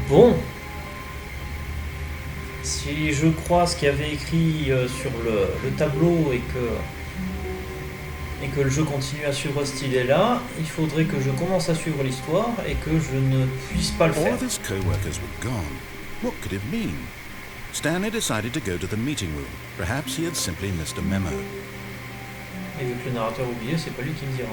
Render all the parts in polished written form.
Bon. Si je crois ce qu'il y avait écrit sur le tableau et que le jeu continue à suivre cette idée-là, il faudrait que je commence à suivre l'histoire et que je ne puisse pas le All faire. of his co-workers were gone. What could it mean? Stanley decided to go to the meeting room. Perhaps he had simply missed a memo. Et vu que le narrateur a oublié, c'est pas lui qui me dira.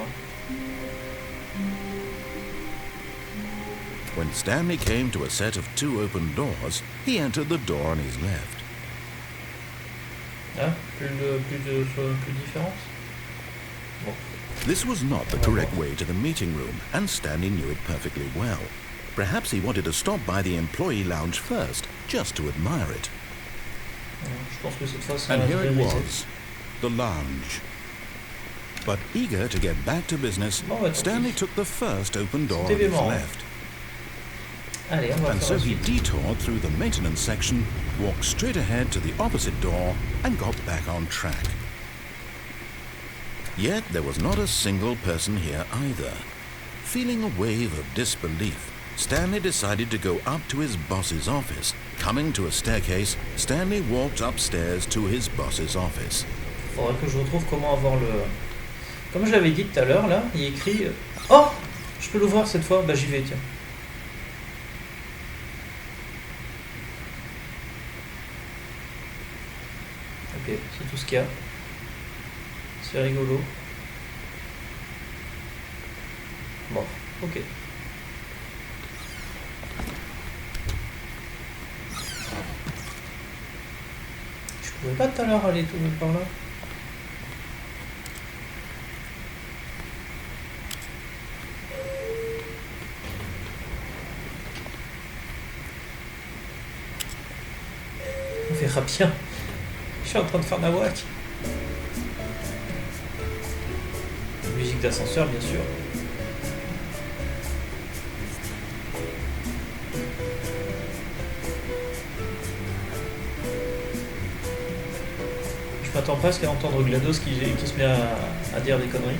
When Stanley came to a set of 2 open doors, he entered the door on his left. Ah, plus de différence. Bon. This was not the correct way to the meeting room, and Stanley knew it perfectly well. Perhaps he wanted to stop by the employee lounge first, just to admire it. Je pense que cette fois, ça And va here it réaliser. was, the lounge. But eager to get back to business, Bon, bah, Stanley took the first open door on his left. Allez, on va And faire so la he suite. detoured through the maintenance section, walked straight ahead to the opposite door, and got back on track. Yet there was not a single person here either. Feeling a wave of disbelief, Stanley decided to go up to his boss's office. Coming to a staircase, Stanley walked upstairs to his boss's office. Faudrait que je retrouve comment avoir le... Comme je l'avais dit tout à l'heure, là, il est écrit... Oh, je peux l'ouvrir cette fois. Bah j'y vais, tiens. Ok, c'est tout ce qu'il y a. C'est rigolo. Bon, ok. Je pouvais pas tout à l'heure aller tout par là. On verra bien. Je suis en train de faire nawak. Musique d'ascenseur, bien sûr. Je m'attends presque à entendre GLaDOS qui se met à dire des conneries.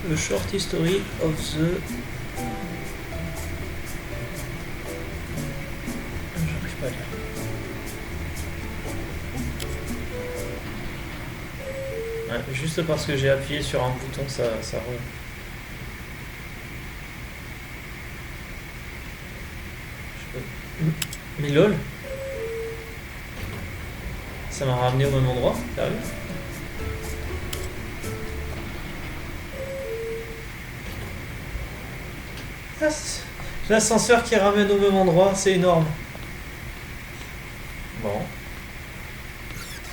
The short history of the... J'arrive pas à lire. Ouais, juste parce que j'ai appuyé sur un bouton, ça Mais lol. Ça m'a ramené au même endroit, sérieux? L'ascenseur qui ramène au même endroit, c'est énorme. Bon.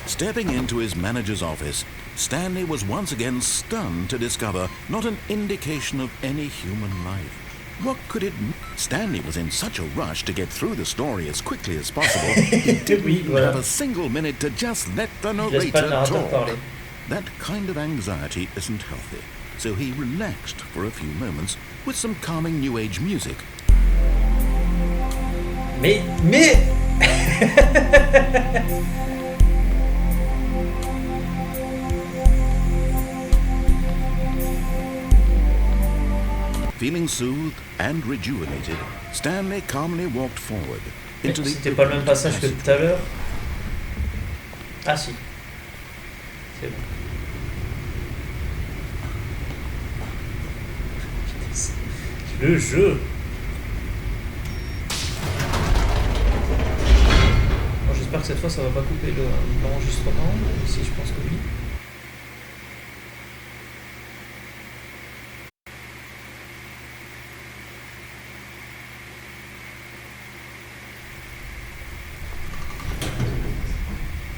Stepping into his manager's office, Stanley was once again stunned to discover not an indication of any human life. What could it mean? Stanley was in such a rush to get through the story as quickly as possible, he didn't Oui, even voilà. have a single minute to just let the Je laisse pas le narrator narrateur talk. parler. That kind of anxiety isn't healthy, so he relaxed for a few moments with some calming New Age music. Mais Feeling soothed and rejuvenated, Stanley calmly walked forward into the c'était pas le même passage que tout à l'heure. Ah si. C'est bon. Le jeu. Bon, j'espère que cette fois ça va pas couper l'enregistrement. Si je pense que oui.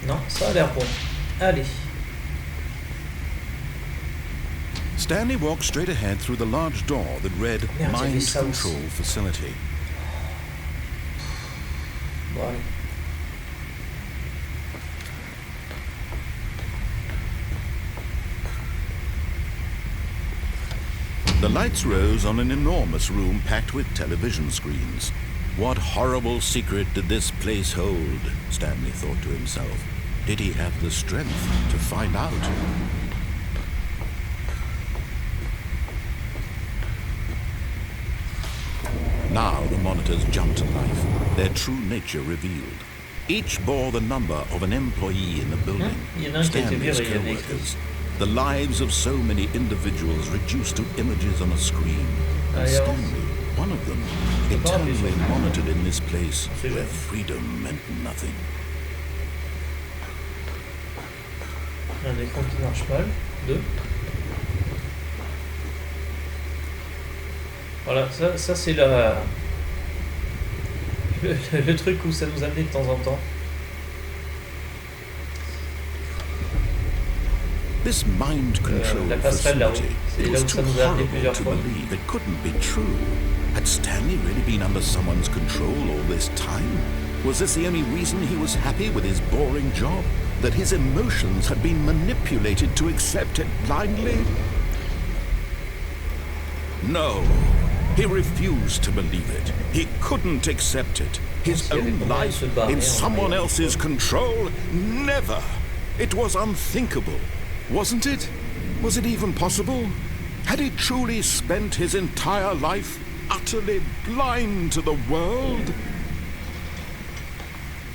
Non, ça a l'air bon. Allez. Stanley walked straight ahead through the large door that read Merde, il y avait Mind ça aussi. Control Facility. Bon, allez. The lights rose on an enormous room packed with television screens. What horrible secret did this place hold? Stanley thought to himself. Did he have the strength to find out? Now the monitors jumped to life, their true nature revealed. Each bore the number of an employee in the building, Stanley's co-workers. The lives of so many individuals reduced to images on a screen. And Stanley, one of them, eternally monitored in this place where freedom meant nothing. Un écran qui marche mal. 2. Voilà, ça c'est le truc où ça nous amenait de temps en temps. This mind control facility, it was too horrible to believe. It couldn't be true. Had Stanley really been under someone's control all this time? Was this the only reason he was happy with his boring job? That his emotions had been manipulated to accept it blindly? No. He refused to believe it. He couldn't accept it. His own life in someone else's control? Never. It was unthinkable. Wasn't it? Was it even possible? Had he truly spent his entire life utterly blind to the world?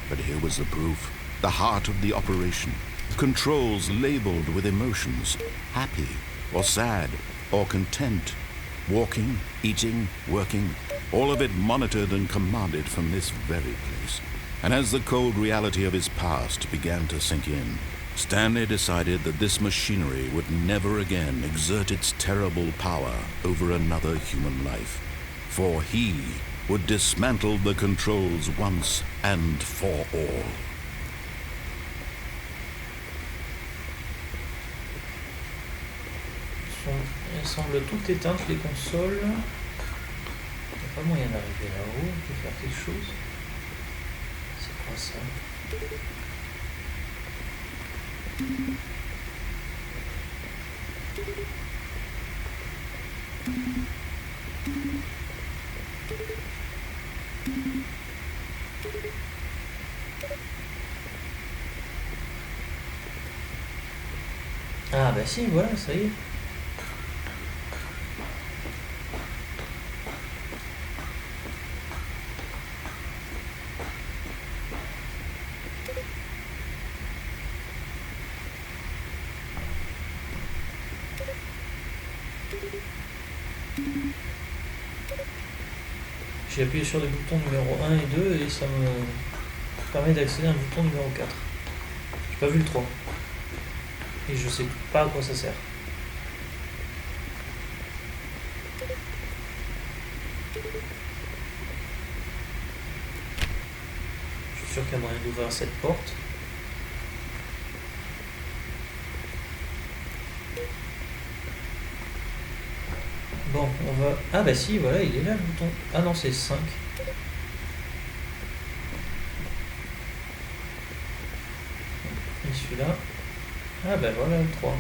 But here was the proof. The heart of the operation. Controls labeled with emotions. Happy, or sad, or content. Walking, eating, working, all of it monitored and commanded from this very place. And as the cold reality of his past began to sink in, Stanley decided that this machinery would never again exert its terrible power over another human life. For he would dismantle the controls once and for all. Elles semblent toutes éteintes, les consoles. Il n'y a pas moyen d'arriver là-haut, de faire quelque chose. C'est quoi ça? Ah bah si, voilà, ça y est. J'ai appuyé sur les boutons numéro 1 et 2 et ça me permet d'accéder à un bouton numéro 4. J'ai pas vu le 3. Et je sais pas à quoi ça sert. Je suis sûr qu'il y a moyen d'ouvrir cette porte. Bon, on va... Ah bah si, voilà, il est là le bouton. Ah non, c'est 5. Et celui-là. Ah bah voilà le 3.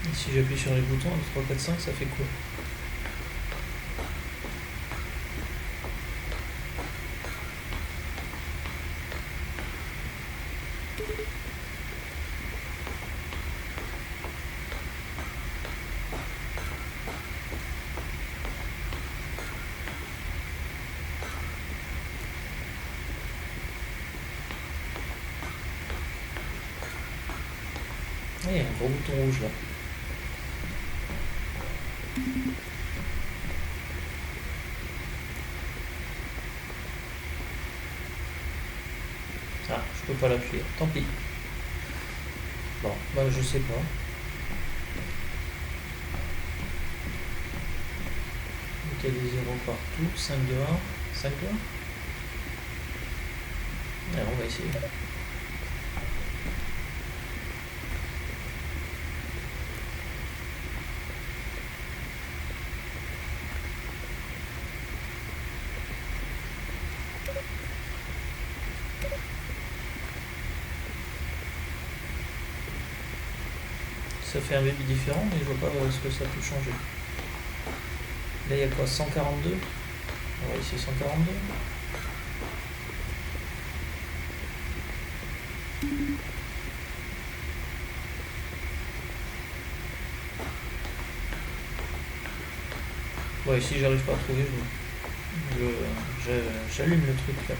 Et si j'appuie sur les boutons, 1, 2, 3, 4, 5, ça fait quoi? Ah, il y a un gros bouton rouge là. Ah, je peux pas l'appuyer, tant pis. Bon, bah je sais pas. Donc il y a des zéros partout, 5 de 1, 5 de 1. Alors on va essayer. ça fait un baby différent, mais je vois pas ce que ça peut changer. Là, il y a quoi, 142? On va essayer 142. Bon, ici, j'arrive pas à trouver, j'allume le truc là.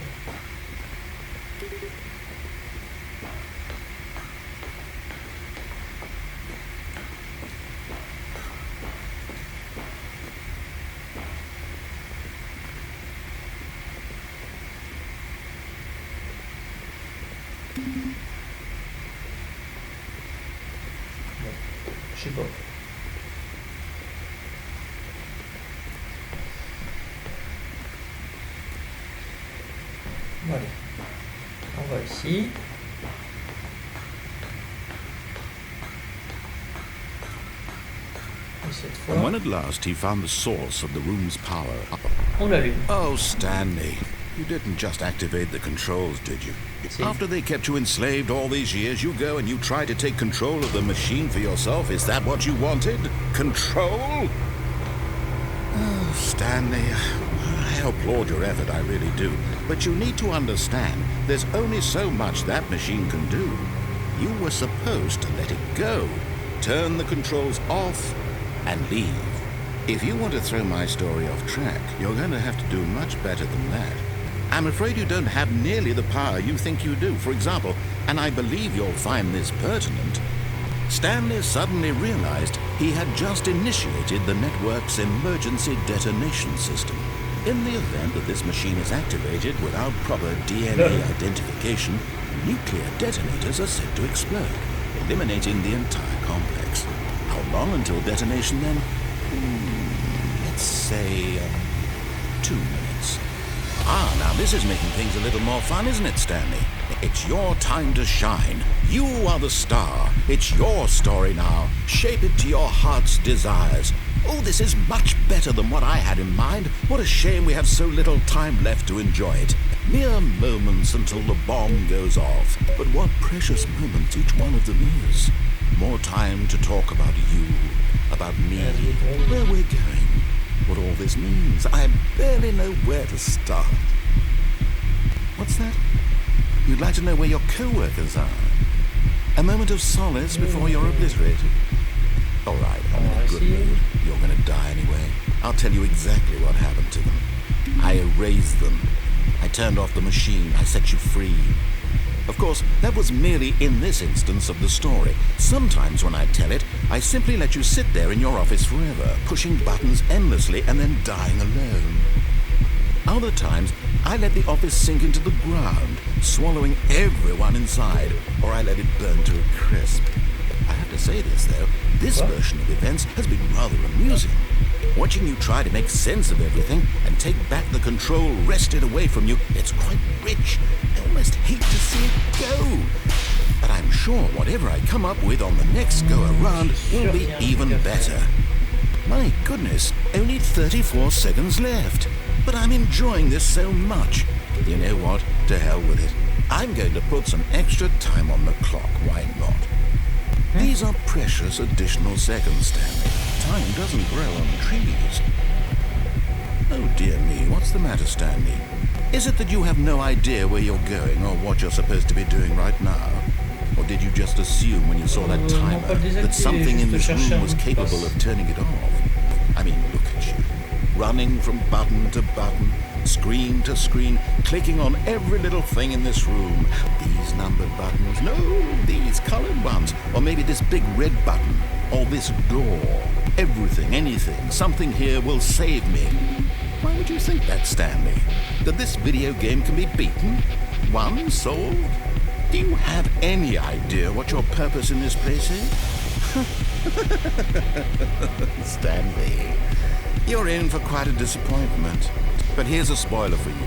Je sais pas. Voilà. On va ici. Et cette fois, And when at last he found the source of the room's power... on l'allume. Oh, Stanley, you didn't just activate the controls, did you? Si. After they kept you enslaved all these years, you go and you try to take control of the machine for yourself. Is that what you wanted? Control? Oh, Stanley, I applaud your effort, I really do. But you need to understand, there's only so much that machine can do. You were supposed to let it go, turn the controls off, and leave. If you want to throw my story off track, you're going to have to do much better than that. I'm afraid you don't have nearly the power you think you do. For example, and I believe you'll find this pertinent, Stanley suddenly realized he had just initiated the network's emergency detonation system. In the event that this machine is activated without proper DNA identification, nuclear detonators are said to explode, eliminating the entire complex. How long until detonation then? Let's say 2 minutes. Ah, now this is making things a little more fun, isn't it, Stanley? It's your time to shine. You are the star. It's your story now. Shape it to your heart's desires. Oh, this is much better than what I had in mind. What a shame we have so little time left to enjoy it. Mere moments until the bomb goes off. But what precious moments each one of them is. More time to talk about you, about me, where we're going, what all this means. I barely know where to start. What's that? You'd like to know where your co-workers are? A moment of solace before you're obliterated? All right, I'm in a good mood. You're going to die anyway. I'll tell you exactly what happened to them. I erased them. I turned off the machine. I set you free. Of course, that was merely in this instance of the story. Sometimes when I tell it, I simply let you sit there in your office forever, pushing buttons endlessly and then dying alone. Other times, I let the office sink into the ground, swallowing everyone inside, or I let it burn to a crisp. I have to say this, though, this version of events has been rather amusing. Watching you try to make sense of everything and take back the control wrested away from you, it's quite rich. I almost hate to see it go. But I'm sure whatever I come up with on the next go-around will be even better. My goodness, only 34 seconds left. But I'm enjoying this so much. You know what? To hell with it. I'm going to put some extra time on the clock. Why not? These are precious additional seconds, Stanley. Time doesn't grow on trees. Oh dear me, what's the matter, Stanley? Is it that you have no idea where you're going or what you're supposed to be doing right now? Or did you just assume when you saw that timer that something in this room was capable of turning it off? I mean, look at you. Running from button to button, screen to screen, clicking on every little thing in this room. These numbered buttons, no, these colored ones. Or maybe this big red button, or this door. Everything, anything, something here will save me. Why would you think that, Stanley? That this video game can be beaten? Won? Solved? Do you have any idea what your purpose in this place is? Stanley, you're in for quite a disappointment. But here's a spoiler for you.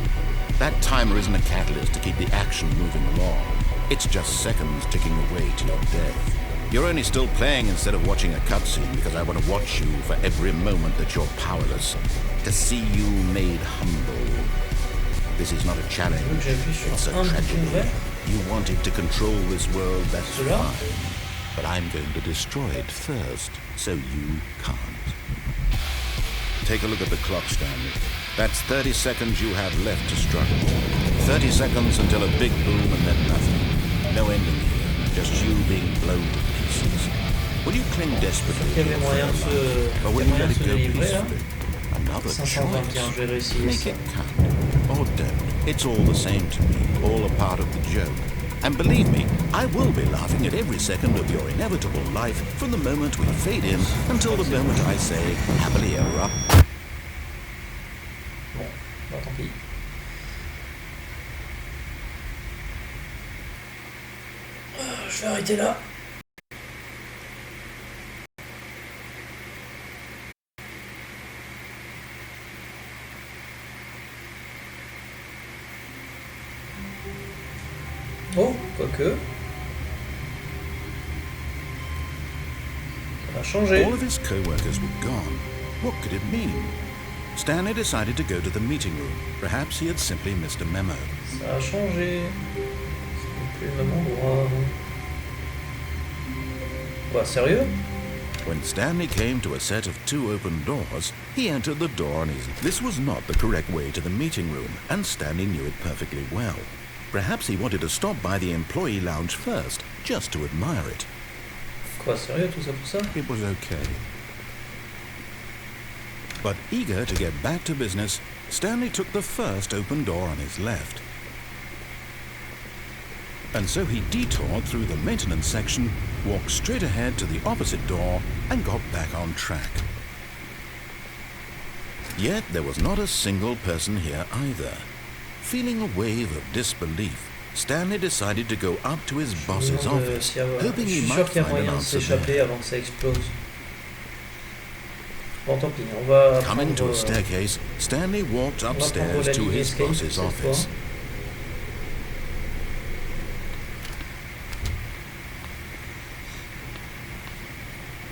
That timer isn't a catalyst to keep the action moving along. It's just seconds ticking away to your death. You're only still playing instead of watching a cutscene because I want to watch you for every moment that you're powerless. To see you made humble. This is not a challenge. It's a tragedy. You wanted to control this world, that's fine. but I'm going to destroy it first, so you can't. Take a look at the clock, Stanley. That's 30 seconds you have left to struggle. 30 seconds until a big boom and then nothing. No ending here, just you being blown to pieces. Will you cling desperately to your life, or will you let it go peacefully? Another choice. Make it count, or don't. It's all the same to me, all a part of the joke. And believe me, I will be laughing at every second of your inevitable life from the moment we fade in until the moment I say, happily ever up. Bon, bah tant pis. Je vais arrêter là. Oh, quoique. Ça a changé. All of his co-workers were gone. What could it mean? Stanley decided to go to the meeting room. Perhaps he had simply missed a memo. Ça a changé. C'est plus le même endroit. Quoi, sérieux? When Stanley came to a set of 2 open doors, he entered the door on his... This was not the correct way to the meeting room, and Stanley knew it perfectly well. Perhaps he wanted to stop by the employee lounge first, just to admire it. Quoi, sérieux, tout ça pour ça? It was okay. But eager to get back to business, Stanley took the first open door on his left. And so he detoured through the maintenance section, walked straight ahead to the opposite door, and got back on track. Yet there was not a single person here either. Feeling a wave of disbelief, Stanley decided to go up to his boss's office, hoping he might find an answer there. Avant que ça explose. Bon, tant pis, on va Coming to a staircase, Stanley walked upstairs to his boss's office.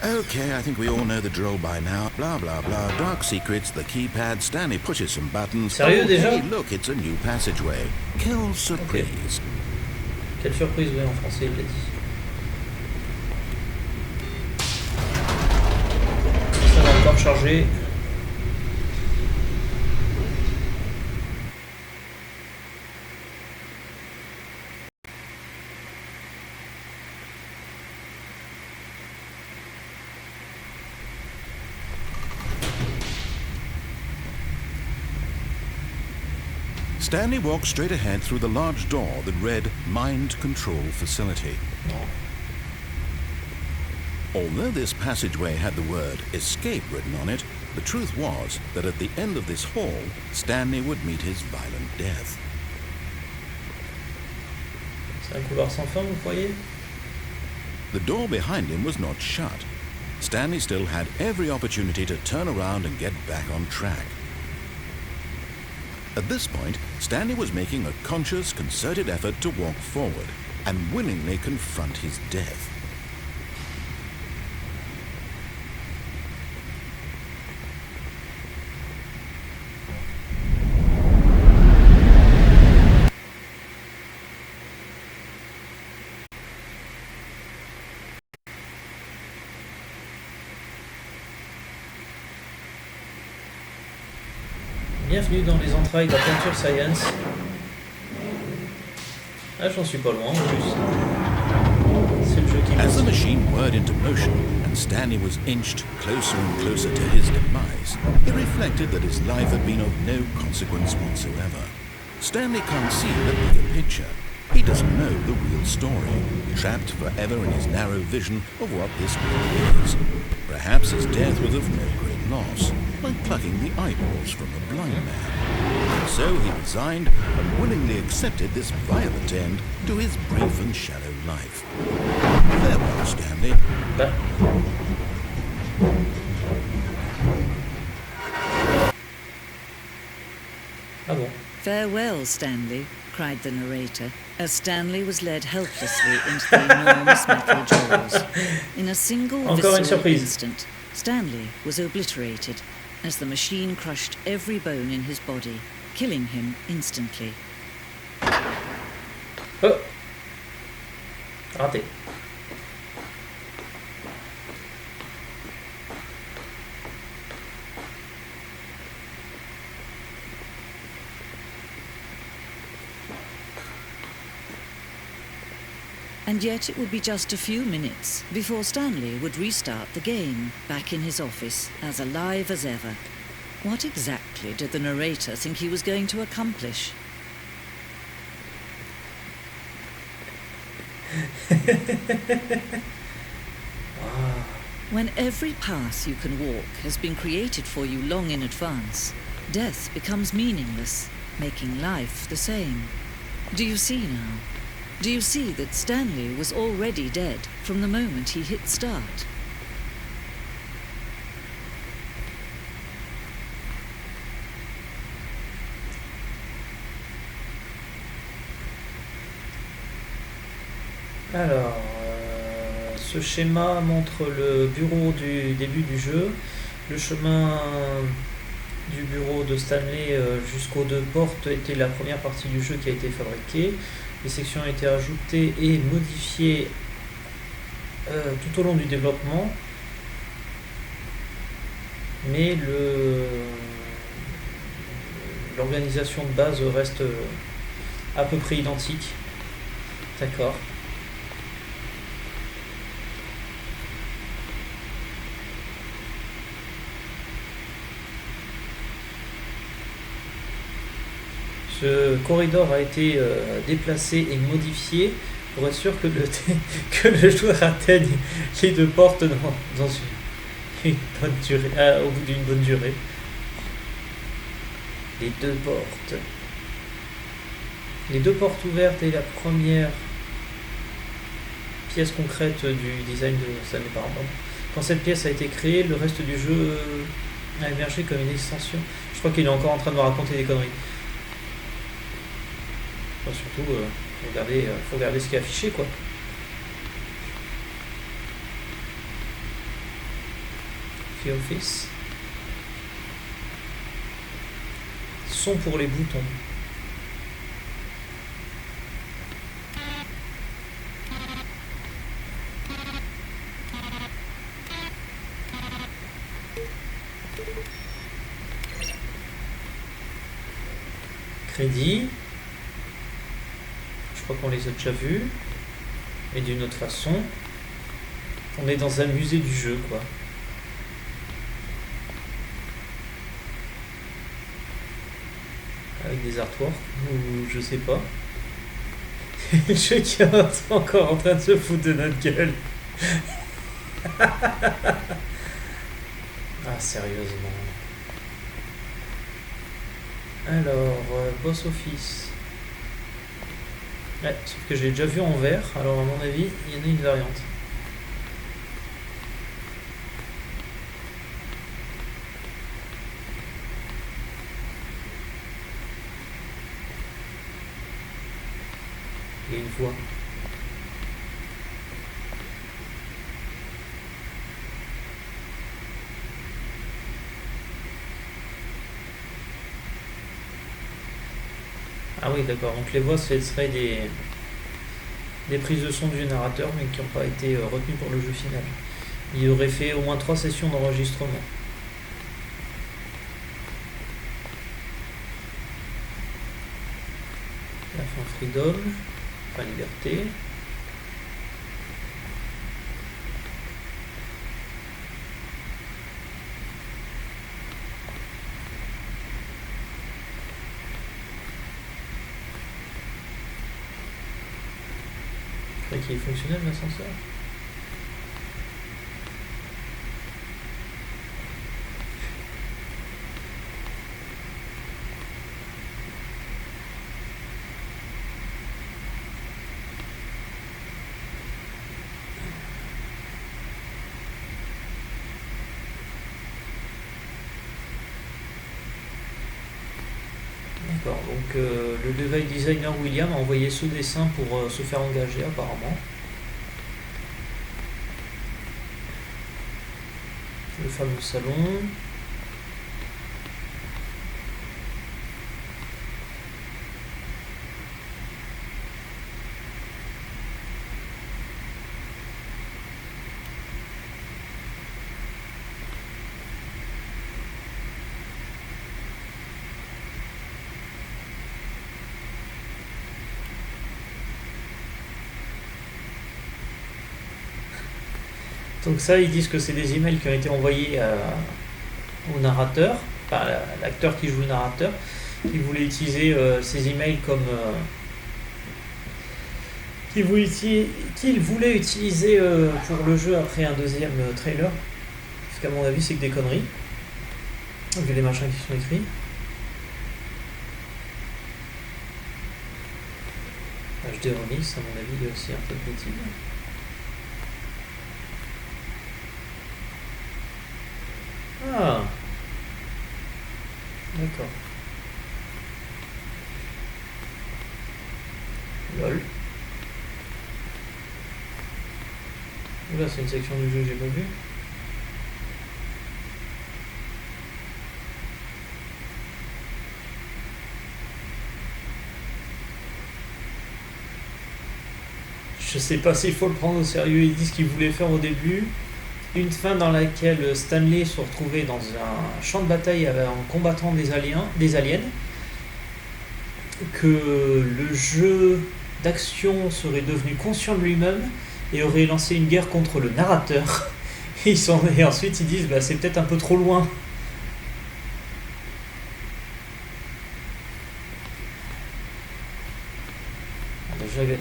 Okay, I think we all know the drill by now. Blah, blah, blah. Dark secrets, the keypad. Stanley pushes some buttons. Sérieux, déjà? Hey, look, it's a new passageway. Quelle surprise. Okay. Quelle surprise, oui, en français, il l'a dit. Ça va encore charger. Stanley walked straight ahead through the large door that read Mind Control Facility. Although this passageway had the word Escape written on it, the truth was that at the end of this hall, Stanley would meet his violent death. C'est un couloir sans fin, vous croyez? The door behind him was not shut. Stanley still had every opportunity to turn around and get back on track. At this point, Stanley was making a conscious, concerted effort to walk forward and willingly confront his death. Bienvenue dans les entrailles de la peinture science. Ah, j'en suis pas loin en plus. C'est le jeu qui As the compte. machine whirred into motion and Stanley was inched closer and closer to his demise, he reflected that his life had been of no consequence whatsoever. Stanley can't see the bigger picture. He doesn't know the real story, trapped forever in his narrow vision of what this world is. Perhaps his death was of no great loss, like plucking the eyeballs from a blind man. So he resigned and willingly accepted this violent end to his brief and shallow life. Farewell, Stanley. Bah. Ah bon. Farewell, Stanley, cried the narrator, as Stanley was led helplessly into the enormous metal jaws. In a single Encore une visceral surprise. instant, Stanley was obliterated as the machine crushed every bone in his body, killing him instantly. Oh. Raté. and yet it would be just a few minutes before Stanley would restart the game, back in his office, as alive as ever. What exactly did the narrator think he was going to accomplish? Wow. When every path you can walk has been created for you long in advance, death becomes meaningless, making life the same. Do you see now? Do you see that Stanley was already dead from the moment he hit start? Alors, ce schéma montre le bureau du début du jeu, le chemin du bureau de Stanley jusqu'aux deux portes était la première partie du jeu qui a été fabriquée. Les sections ont été ajoutées et modifiées tout au long du développement, mais l'organisation de base reste à peu près identique. D'accord. Ce corridor a été déplacé et modifié pour être sûr que le joueur atteigne les deux portes dans une bonne durée, au bout d'une bonne durée. Les deux portes. Les deux portes ouvertes et la première pièce concrète du design de Stanley Parable. Quand cette pièce a été créée, le reste du jeu a émergé comme une extension. Je crois qu'il est encore en train de me raconter des conneries. Surtout, faut regarder ce qui est affiché, quoi. The Office. Son pour les boutons. Crédit. Je crois qu'on les a déjà vus, et d'une autre façon. On est dans un musée du jeu, quoi. Avec des artworks, ou je sais pas. Le jeu qui est encore en train de se foutre de notre gueule. Ah, sérieusement. Alors, Boss Office. Ouais, sauf que j'ai déjà vu en vert, alors à mon avis, il y en a une variante. Il y a une voix. Ah oui, d'accord. Donc les voix, ce seraient des prises de son du narrateur, mais qui n'ont pas été retenues pour le jeu final. Il aurait fait au moins 3 sessions d'enregistrement. La fin freedom, fin liberté. Qui est fonctionnel l'ascenseur. D'accord, donc le level designer William a envoyé ce dessin pour se faire engager apparemment. Le fameux salon. Donc ça, ils disent que c'est des emails qui ont été envoyés au narrateur, enfin l'acteur qui joue le narrateur, qui voulait utiliser ces emails comme... qu'il voulait utiliser pour le jeu après un deuxième trailer. Parce qu'à mon avis, c'est que des conneries. Vu les machins qui sont écrits. HD remix, à mon avis, il y a aussi un peu de bêtises. Ah, d'accord. Lol. Oula, c'est une section du jeu que j'ai pas vue. Je sais pas s'il faut le prendre au sérieux. Ils disent qu'ils voulaient faire au début une fin dans laquelle Stanley se retrouvait dans un champ de bataille en combattant des aliens, que le jeu d'action serait devenu conscient de lui-même et aurait lancé une guerre contre le narrateur. Et ensuite ils disent c'est peut-être un peu trop loin.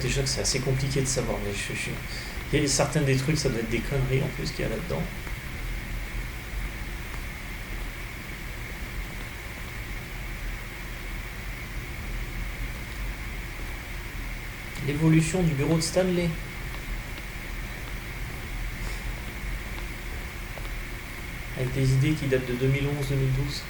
Déjà que c'est assez compliqué de savoir, mais il y a certains des trucs, ça doit être des conneries en plus qu'il y a là-dedans. L'évolution du bureau de Stanley. Avec des idées qui datent de 2011-2012.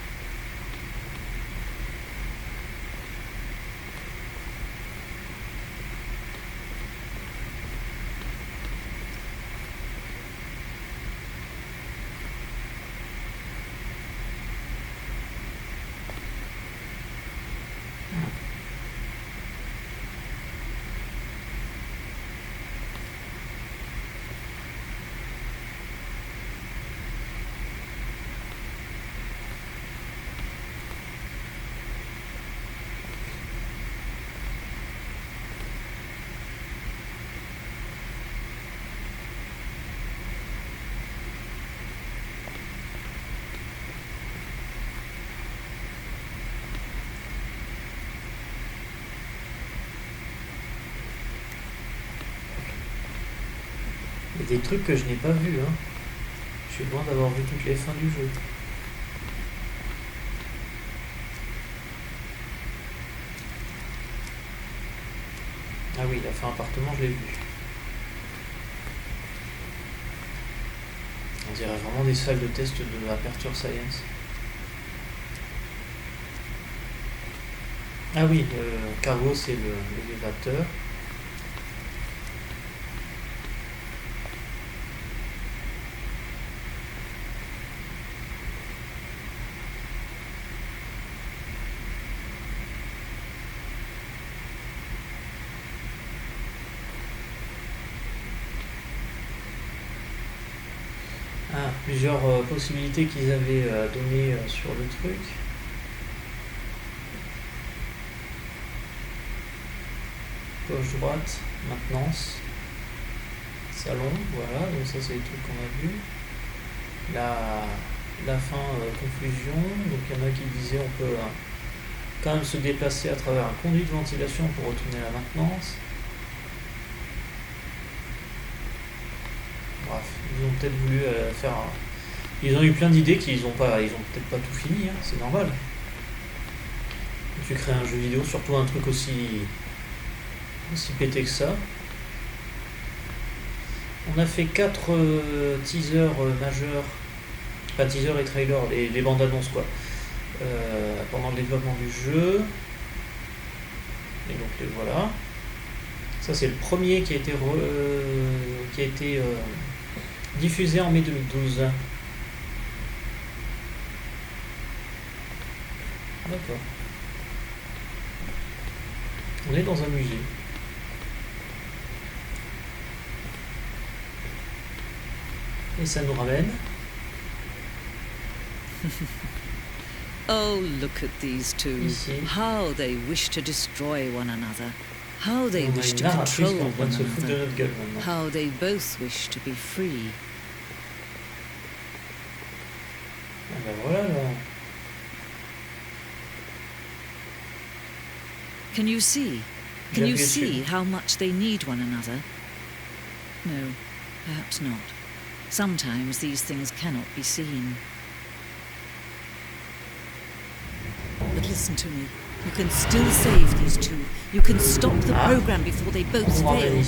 Il y a des trucs que je n'ai pas vus. Je suis loin d'avoir vu toutes les fins du jeu. Ah oui, la fin appartement, je l'ai vu. On dirait vraiment des salles de test de Aperture Science. Ah oui, le cargo, c'est l'élévateur. Plusieurs possibilités qu'ils avaient données sur le truc. Gauche, droite, maintenance, salon, voilà, donc ça c'est les trucs qu'on a vus. La fin, conclusion, donc il y en a qui disaient on peut quand même se déplacer à travers un conduit de ventilation pour retourner à la maintenance. Bref, ils ont peut-être voulu faire Ils ont eu plein d'idées qu'ils ont peut-être pas tout fini, c'est normal. Tu crées un jeu vidéo, surtout un truc aussi pété que ça. On a fait 4 teasers majeurs, pas teasers et trailers, les bandes annonces pendant le développement du jeu. Et donc les voilà. Ça c'est le premier qui a été diffusé en mai 2012. D'accord. On est dans un musée. Et ça nous ramène. Oh, look at these two. Ici. How they wish to destroy one another. How they On a wish une to narratrice control qui est en train one de se foutre de another. notre gueule maintenant. How they both wish to be free. Ah ben voilà là. Can you see? Can you see how much they need one another? No, perhaps not. Sometimes these things cannot be seen. But listen to me. You can still save these two. You can stop the program before they both fail.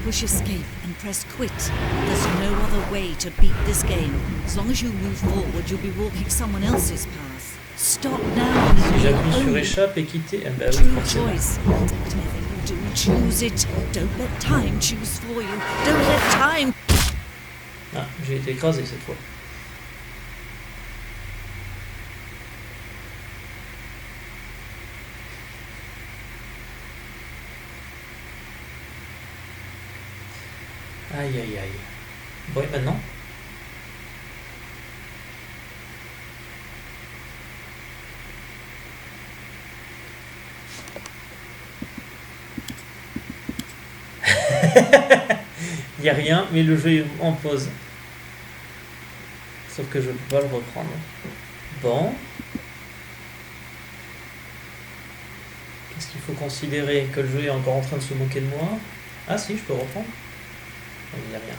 Push escape and press quit. There's no other way to beat this game. As long as you move forward, you'll be walking someone else's path. Stop now. Si j'appuie sur échappe et quitter, eh ben oui, forcément. Whatever you do, choose it. Don't let time choose for you. Don't let time. Ah, j'ai été écrasé cette fois. Aïe aïe aïe. Bon et maintenant? Il n'y a rien, mais le jeu est en pause. Sauf que je ne peux pas le reprendre. Bon. Qu'est-ce qu'il faut considérer? Que le jeu est encore en train de se moquer de moi? Ah si, je peux reprendre. Il n'y a rien.